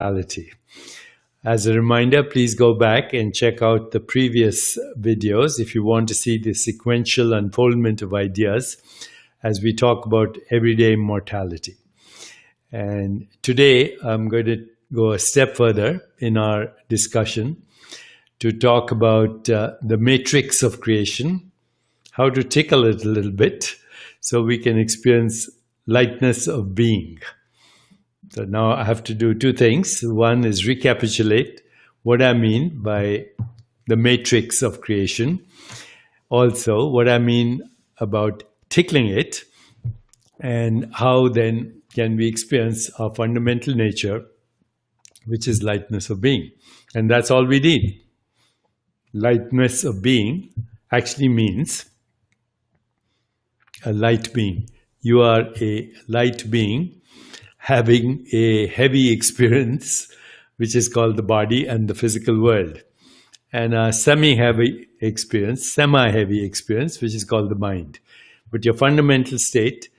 Immortality. As a reminder, please go back and check out the previous videos if you want to see the sequential unfoldment of ideas as we talk about everyday immortality. And today I'm going to go a step further in our discussion to talk about the matrix of creation, how to tickle it a little bit so we can experience lightness of being. So now I have to do two things. One is recapitulate what I mean by the matrix of creation. Also, what I mean about tickling it, and how then can we experience our fundamental nature, which is lightness of being. And that's all we need. Lightness of being actually means a light being. You are a light being having a heavy experience, which is called the body and the physical world, and a semi-heavy experience, which is called the mind. But your fundamental state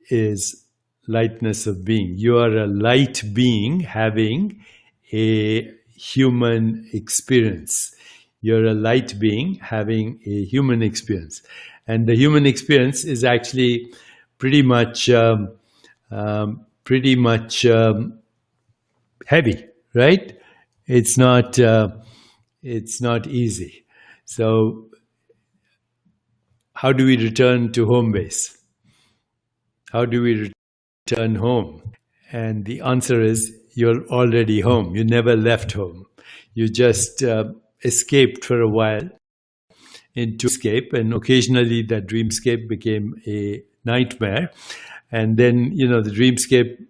is lightness of being. You are a light being having a human experience. You're a light being having a human experience. And the human experience is actually pretty much heavy, right? It's not easy. So how do we return to home base? How do we return home? And the answer is you're already home. You never left home. You just escaped for a while into escape, and occasionally that dreamscape became a nightmare. And then, the dreamscape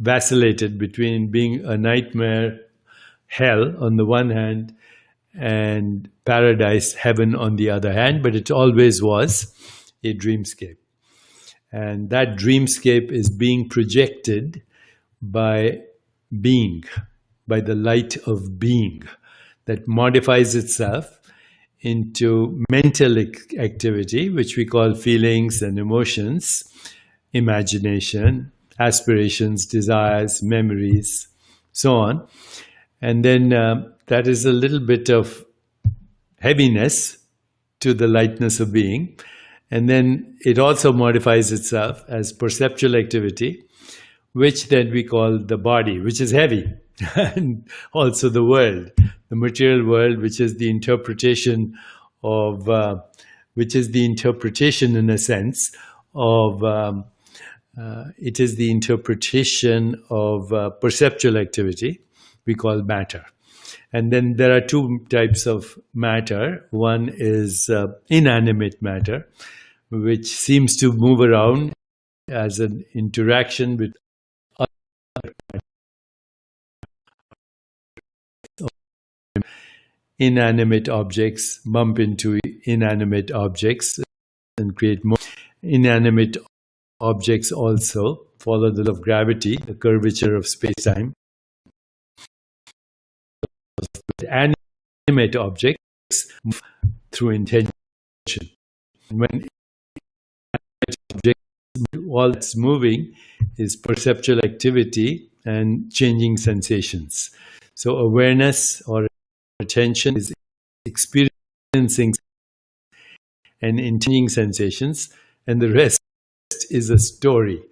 vacillated between being a nightmare, hell on the one hand, and paradise, heaven on the other hand, but it always was a dreamscape. And that dreamscape is being projected by being, by the light of being that modifies itself into mental activity, which we call feelings and emotions, imagination, aspirations, desires, memories, so on. And then that is a little bit of heaviness to the lightness of being. And then it also modifies itself as perceptual activity, which then we call the body, which is heavy, and also the world, the material world, which is the interpretation of, in a sense, of it is the interpretation of perceptual activity we call matter. And then there are two types of matter. One is inanimate matter, which seems to move around as an interaction with other inanimate objects, bump into inanimate objects and create more inanimate objects. Also follow the law of gravity, the curvature of space-time. Animate objects move through intention. When objects, all that's moving is perceptual activity and changing sensations. So awareness or attention is experiencing and changing sensations, and the rest is a story.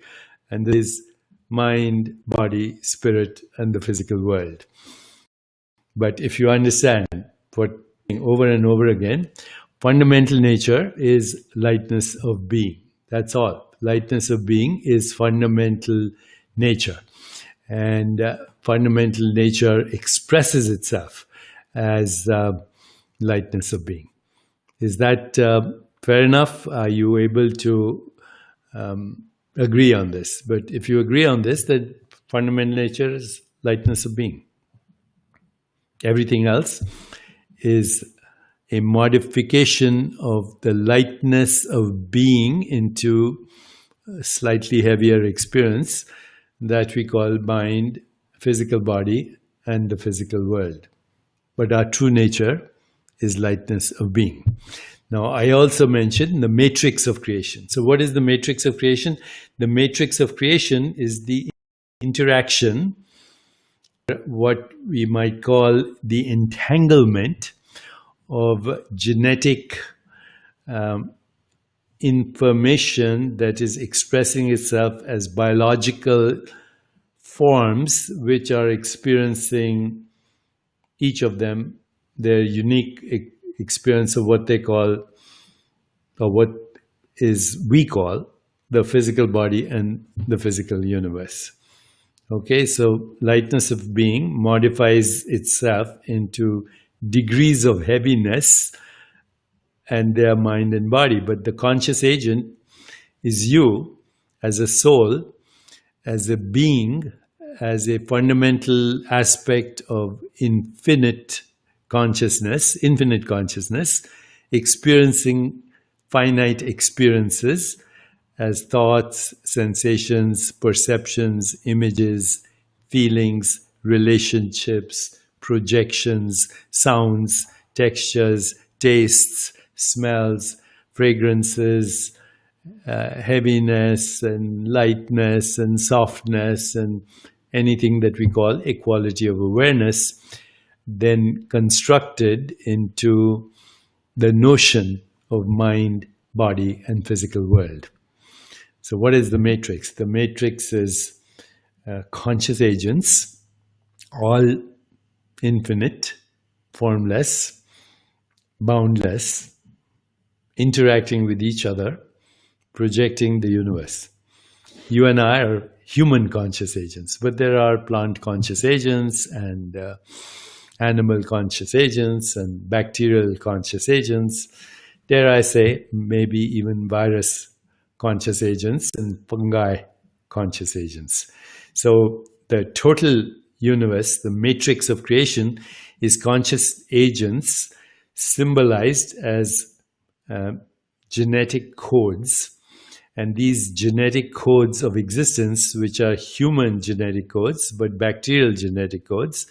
And there is mind, body, spirit, and the physical world. But if you understand what over and over again, fundamental nature is lightness of being. That's all. Lightness of being is fundamental nature. And fundamental nature expresses itself as lightness of being. Is that fair enough? Are you able to agree on this? But if you agree on this, then fundamental nature is lightness of being. Everything else is a modification of the lightness of being into a slightly heavier experience that we call mind, physical body, and the physical world. But our true nature is lightness of being. Now, I also mentioned the matrix of creation. So what is the matrix of creation? The matrix of creation is the interaction what we might call the entanglement of genetic information that is expressing itself as biological forms, which are experiencing, each of them, their unique experience of what they call, or what is we call, the physical body and the physical universe. Okay, so lightness of being modifies itself into degrees of heaviness, and their mind and body. But the conscious agent is you as a soul, as a being, as a fundamental aspect of infinite consciousness, experiencing finite experiences as thoughts, sensations, perceptions, images, feelings, relationships, projections, sounds, textures, tastes, smells, fragrances, heaviness and lightness and softness, and anything that we call a quality of awareness, then constructed into the notion of mind, body, and physical world. So what is the matrix? The matrix is conscious agents, all infinite, formless, boundless, interacting with each other, projecting the universe. You and I are human conscious agents, but there are plant conscious agents and animal conscious agents and bacterial conscious agents. Dare I say, maybe even virus conscious agents and fungi conscious agents. So the total universe, the matrix of creation, is conscious agents symbolized as genetic codes. And these genetic codes of existence, which are human genetic codes, but bacterial genetic codes,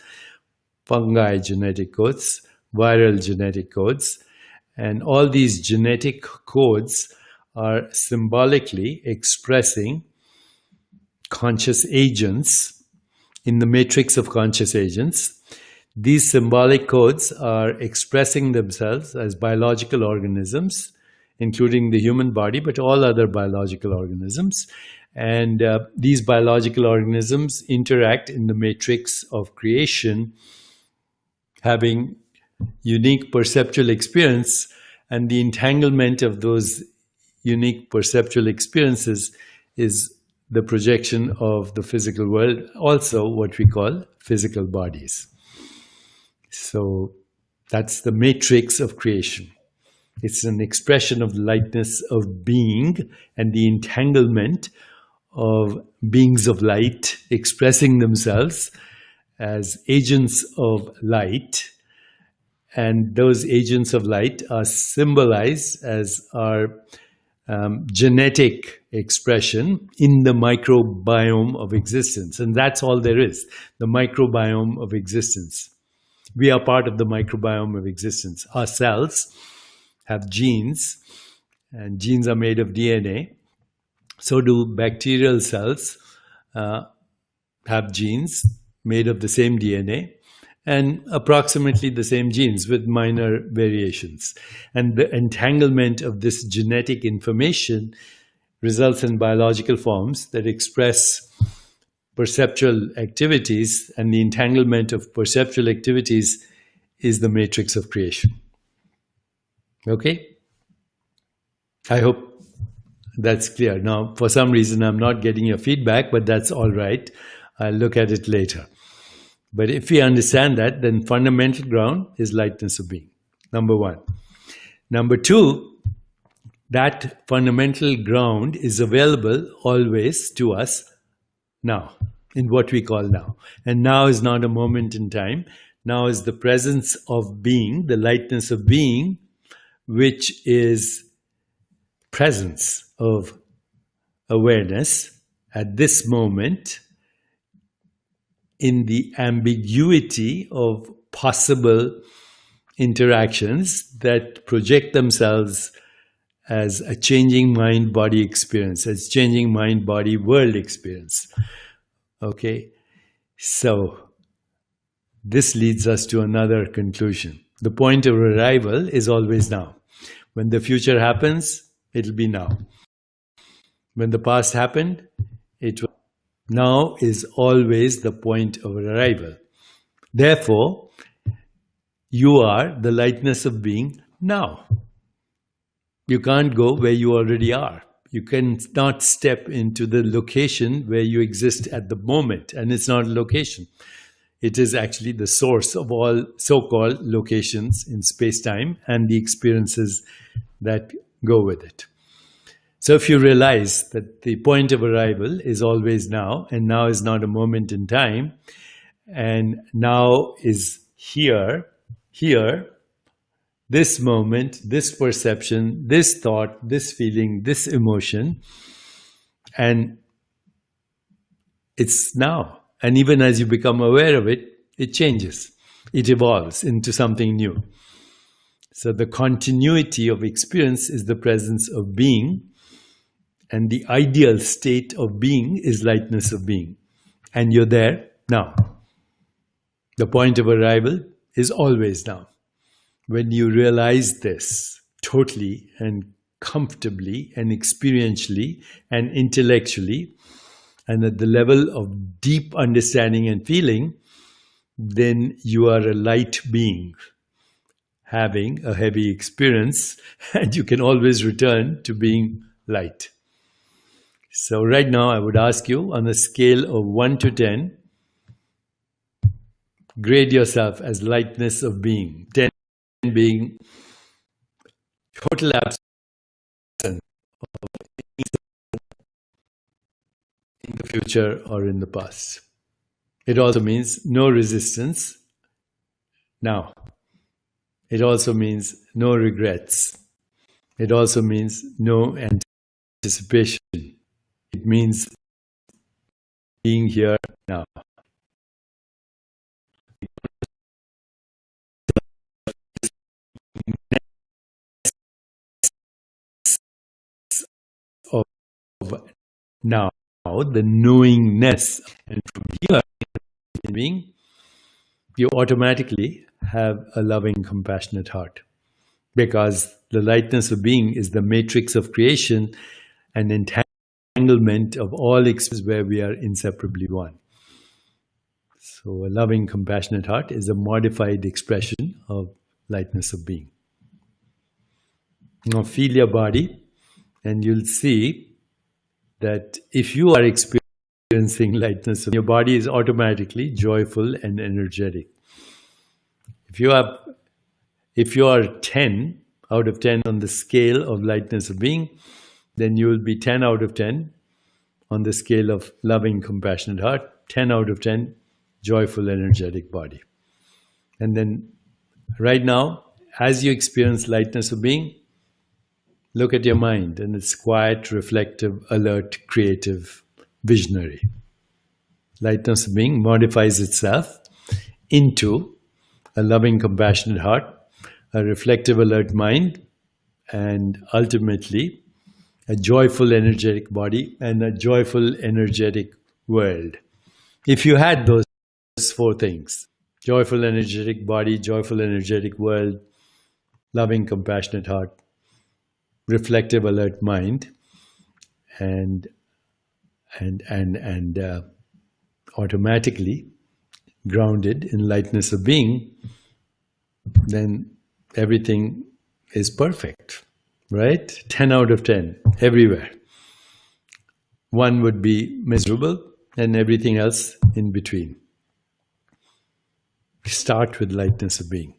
fungi genetic codes, viral genetic codes, and all these genetic codes are symbolically expressing conscious agents in the matrix of conscious agents. These symbolic codes are expressing themselves as biological organisms, including the human body, but all other biological organisms. And these biological organisms interact in the matrix of creation, having unique perceptual experience, and the entanglement of those unique perceptual experiences is the projection of the physical world, also what we call physical bodies. So that's the matrix of creation. It's an expression of lightness of being and the entanglement of beings of light expressing themselves as agents of light. And those agents of light are symbolized as our genetic expression in the microbiome of existence. And that's all there is, the microbiome of existence. We are part of the microbiome of existence. Our cells have genes, and genes are made of DNA. So do bacterial cells have genes made of the same DNA and approximately the same genes with minor variations. And the entanglement of this genetic information results in biological forms that express perceptual activities, and the entanglement of perceptual activities is the matrix of creation. Okay? I hope that's clear. Now, for some reason, I'm not getting your feedback, but that's all right. I'll look at it later. But if we understand that, then fundamental ground is lightness of being, number one. Number two, that fundamental ground is available always to us now, in what we call now. And now is not a moment in time. Now is the presence of being, the lightness of being, which is presence of awareness at this moment in the ambiguity of possible interactions that project themselves as a changing mind-body experience, as changing mind-body world experience. Okay, so this leads us to another conclusion. The point of arrival is always now. When the future happens, it'll be now. When the past happened, it will. Now is always the point of arrival. Therefore, you are the lightness of being now. You can't go where you already are. You cannot step into the location where you exist at the moment, and it's not a location. It is actually the source of all so-called locations in space-time and the experiences that go with it. So if you realize that the point of arrival is always now, and now is not a moment in time, and now is here, this moment, this perception, this thought, this feeling, this emotion, and it's now. And even as you become aware of it, it changes. It evolves into something new. So the continuity of experience is the presence of being, and the ideal state of being is lightness of being. And you're there now. The point of arrival is always now. When you realize this totally and comfortably and experientially and intellectually, and at the level of deep understanding and feeling, then you are a light being having a heavy experience, and you can always return to being light. So right now I would ask you, on a scale of 1 to 10, grade yourself as lightness of being. 10 being total absence in the future or in the past. It also means no resistance now. It also means no regrets. It also means no anticipation. It means being here now. Of now, the knowingness, and from here, being, you automatically have a loving, compassionate heart, because the lightness of being is the matrix of creation and entanglement of all experiences where we are inseparably one. So a loving, compassionate heart is a modified expression of lightness of being. Now feel your body, and you'll see that if you are experiencing lightness, your body is automatically joyful and energetic. If you are 10 out of 10 on the scale of lightness of being, then you will be 10 out of 10 on the scale of loving, compassionate heart, 10 out of 10 joyful, energetic body. And then right now, as you experience lightness of being, look at your mind, and it's quiet, reflective, alert, creative, visionary. Lightness of being modifies itself into a loving, compassionate heart, a reflective, alert mind, and ultimately a joyful, energetic body and a joyful, energetic world. If you had those 4 things, joyful, energetic body, joyful, energetic world, loving, compassionate heart, reflective, alert mind, and automatically grounded in lightness of being, then everything is perfect, right? 10 out of 10 everywhere. 1 would be miserable, and everything else in between. Start with lightness of being.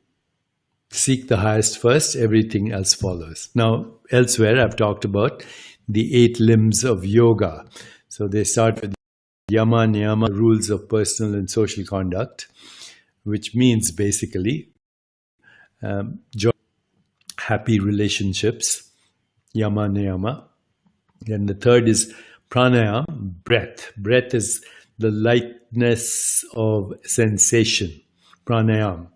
Seek the highest first, everything else follows. Now, elsewhere I've talked about the 8 limbs of yoga. So they start with yama, niyama, rules of personal and social conduct, which means basically joy, happy relationships, yama, niyama. Then the third is pranayama, breath. Breath is the lightness of sensation, pranayama.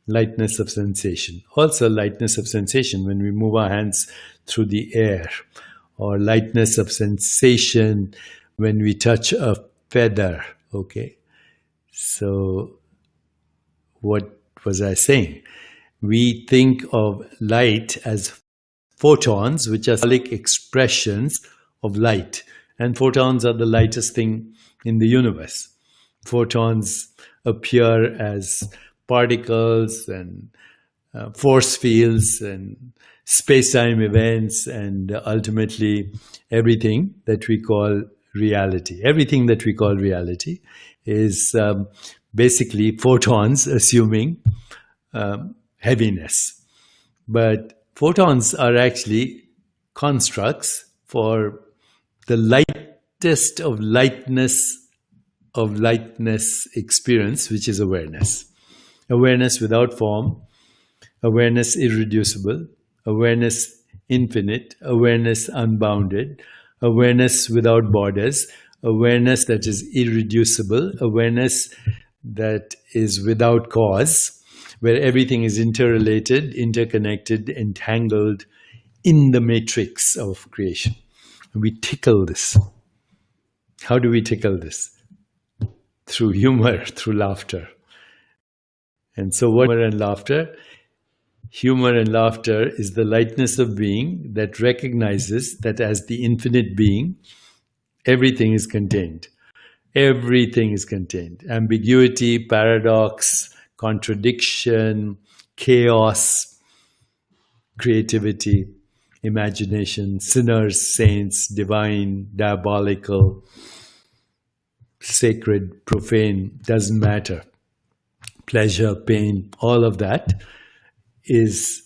Lightness of sensation. Also lightness of sensation when we move our hands through the air, or lightness of sensation when we touch a feather. Okay, so what was I saying? We think of light as photons, which are symbolic expressions of light. And photons are the lightest thing in the universe. Photons appear as particles and force fields and space-time events, and ultimately everything that we call reality. Everything that we call reality is basically photons assuming heaviness. But photons are actually constructs for the lightest of lightness experience, which is awareness. Awareness without form, awareness irreducible, awareness infinite, awareness unbounded, awareness without borders, awareness that is irreducible, awareness that is without cause, where everything is interrelated, interconnected, entangled in the matrix of creation. We tickle this. How do we tickle this? Through humor, through laughter. And so what humor and laughter? Humor and laughter is the lightness of being that recognizes that as the infinite being, everything is contained. Everything is contained. Ambiguity, paradox, contradiction, chaos, creativity, imagination, sinners, saints, divine, diabolical, sacred, profane, doesn't matter. Pleasure, pain, all of that is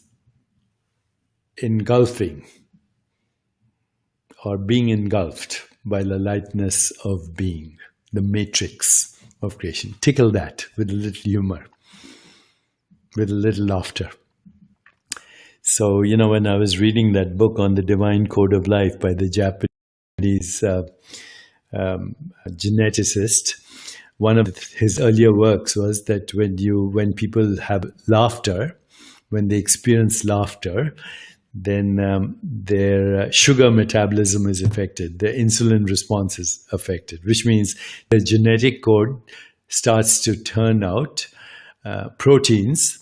engulfing or being engulfed by the lightness of being, the matrix of creation. Tickle that with a little humor, with a little laughter. So, when I was reading that book on the Divine Code of Life by the Japanese geneticist, one of his earlier works was that when people have laughter, when they experience laughter, then their sugar metabolism is affected, their insulin response is affected, which means the genetic code starts to turn out proteins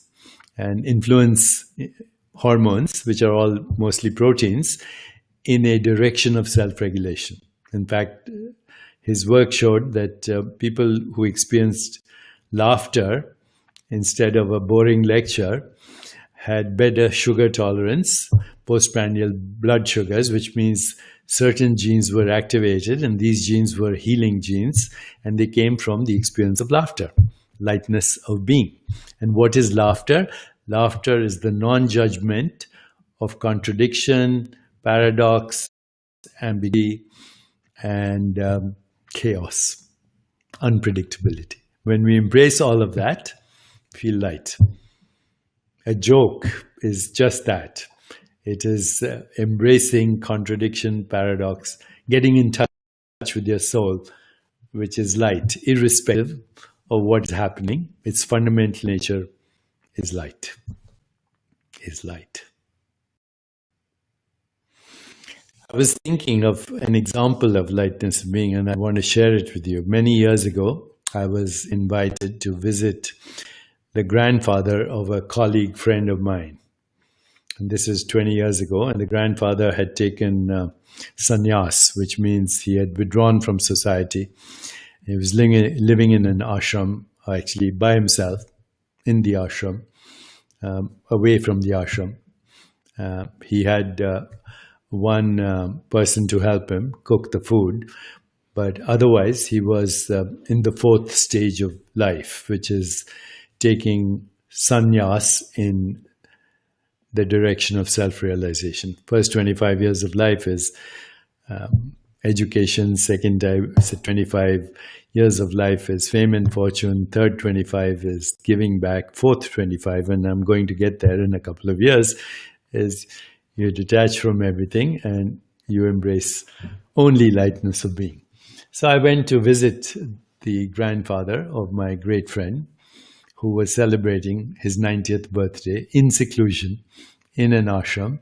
and influence hormones, which are all mostly proteins, in a direction of self-regulation. In fact, his work showed that people who experienced laughter instead of a boring lecture had better sugar tolerance, postprandial blood sugars, which means certain genes were activated, and these genes were healing genes, and they came from the experience of laughter, lightness of being. And what is laughter? Laughter is the non-judgment of contradiction, paradox, ambiguity, and chaos, unpredictability. When we embrace all of that, feel light. A joke is just that. It is embracing contradiction, paradox, getting in touch with your soul, which is light, irrespective of what is happening. Its fundamental nature is light. Is light. I was thinking of an example of lightness of being, and I want to share it with you. Many years ago, I was invited to visit the grandfather of a colleague friend of mine. And this is 20 years ago, and the grandfather had taken sannyas, which means he had withdrawn from society. He was living in an ashram, actually by himself, in the ashram, away from the ashram. He had one person to help him cook the food, but otherwise he was in the fourth stage of life, which is taking sannyas in the direction of self-realization. First 25 years of life is education. Second 25 years of life is fame and fortune. Third 25 is giving back. Fourth 25, and I'm going to get there in a couple of years, is you detach from everything and you embrace only lightness of being. So I went to visit the grandfather of my great friend, who was celebrating his 90th birthday in seclusion in an ashram.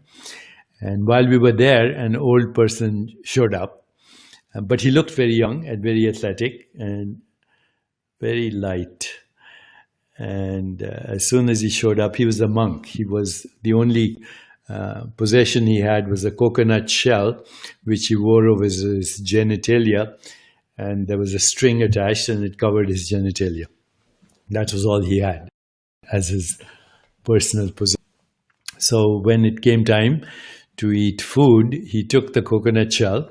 And while we were there, an old person showed up, but he looked very young and very athletic and very light. And as soon as he showed up, he was a monk. He was the only possession he had was a coconut shell, which he wore over his genitalia, and there was a string attached, and it covered his genitalia. That was all he had as his personal possession. So when it came time to eat food, he took the coconut shell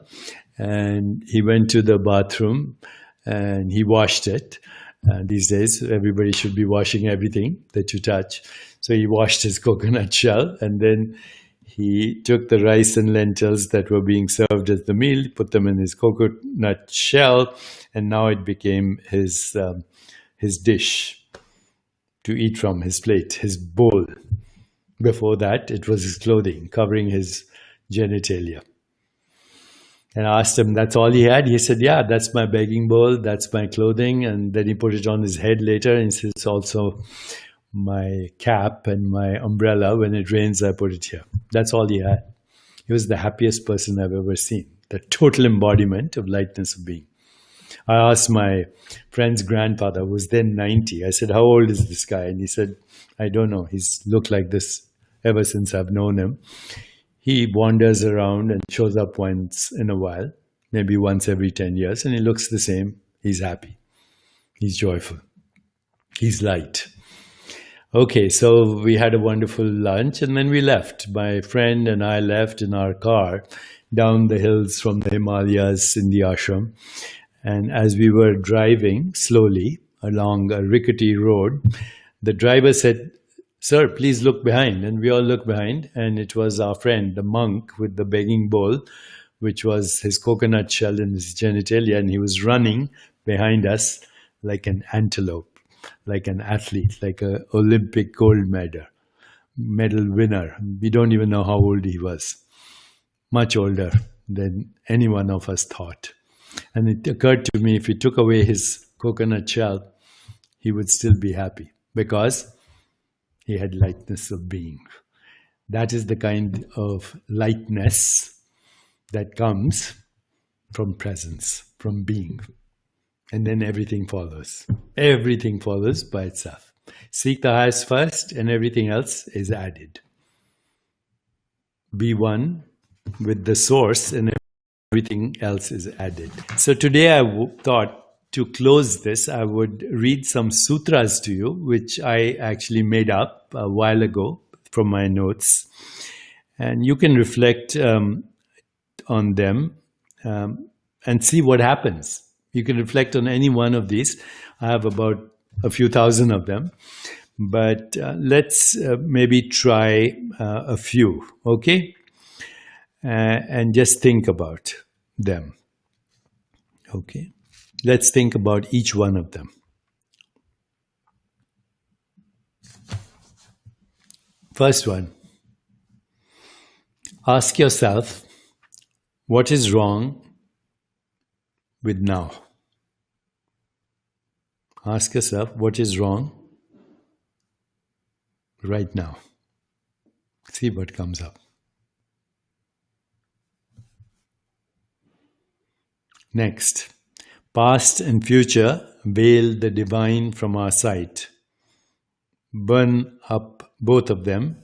and he went to the bathroom and he washed it. These days, everybody should be washing everything that you touch. So he washed his coconut shell, and then he took the rice and lentils that were being served as the meal, put them in his coconut shell, and now it became his dish to eat from, his plate, his bowl. Before that, it was his clothing covering his genitalia. And I asked him, that's all he had? He said, yeah, that's my begging bowl, that's my clothing. And then he put it on his head later, and he said, it's also my cap and my umbrella. When it rains, I put it here. That's all he had. He was the happiest person I've ever seen. The total embodiment of lightness of being. I asked my friend's grandfather, who was then 90. I said, how old is this guy? And he said, I don't know. He's looked like this ever since I've known him. He wanders around and shows up once in a while, maybe once every 10 years, and he looks the same. He's happy. He's joyful. He's light. Okay, so we had a wonderful lunch, and then we left. My friend and I left in our car down the hills from the Himalayas in the ashram. And as we were driving slowly along a rickety road, the driver said, sir, please look behind. And we all looked behind, and it was our friend, the monk with the begging bowl, which was his coconut shell in his genitalia, and he was running behind us like an antelope, like an athlete, like an Olympic gold medal winner. We don't even know how old he was. Much older than any one of us thought. And it occurred to me, if he took away his coconut shell, he would still be happy, because he had lightness of being. That is the kind of lightness that comes from presence, from being. And then everything follows. Everything follows by itself. Seek the highest first, and everything else is added. Be one with the source, and everything else is added. So today I thought, to close this, I would read some sutras to you, which I actually made up a while ago from my notes. And you can reflect on them and see what happens. You can reflect on any one of these. I have about a few thousand of them. But let's maybe try a few, okay? And just think about them, okay? Let's think about each one of them. First one, ask yourself, what is wrong with now? Ask yourself, what is wrong right now? See what comes up. Next, past and future veil the divine from our sight. Burn up both of them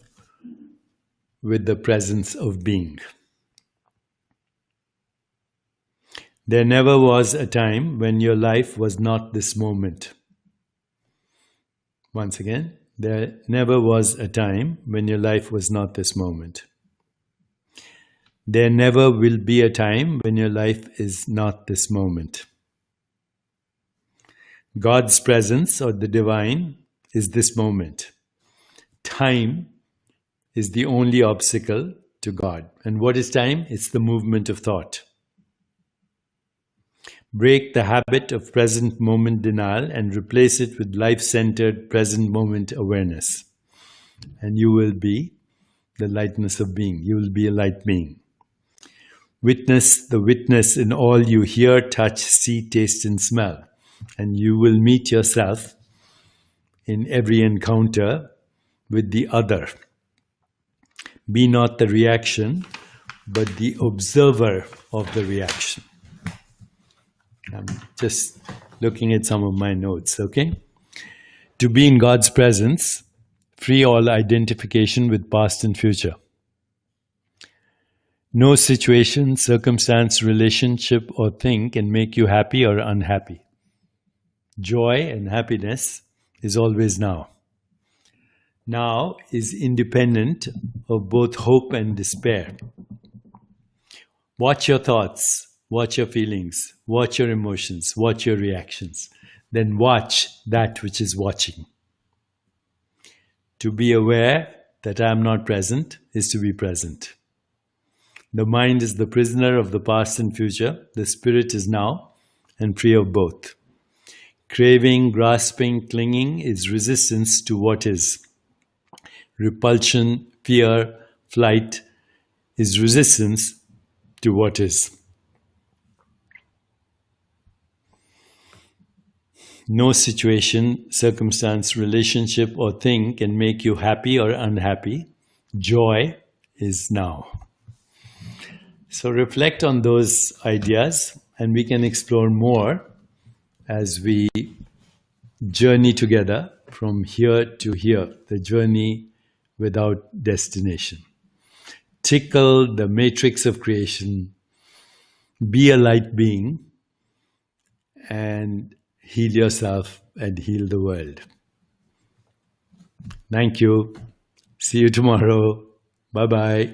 with the presence of being. There never was a time when your life was not this moment. Once again, there never was a time when your life was not this moment. There never will be a time when your life is not this moment. God's presence, or the divine, is this moment. Time is the only obstacle to God. And what is time? It's the movement of thought. Break the habit of present moment denial and replace it with life-centered present moment awareness. And you will be the lightness of being. You will be a light being. Witness the witness in all you hear, touch, see, taste, and smell. And you will meet yourself in every encounter with the other. Be not the reaction, but the observer of the reaction. I'm just looking at some of my notes, okay? To be in God's presence, free all identification with past and future. No situation, circumstance, relationship, or thing can make you happy or unhappy. Joy and happiness is always now. Now is independent of both hope and despair. Watch your thoughts, watch your feelings, watch your emotions, watch your reactions. Then watch that which is watching. To be aware that I am not present is to be present. The mind is the prisoner of the past and future. The spirit is now and free of both. Craving, grasping, clinging is resistance to what is. Repulsion, fear, flight is resistance to what is. No situation, circumstance, relationship, or thing can make you happy or unhappy. Joy is now. So reflect on those ideas, and we can explore more as we journey together from here to here, the journey without destination. Tickle the matrix of creation, be a light being, and heal yourself and heal the world. Thank you. See you tomorrow. Bye-bye.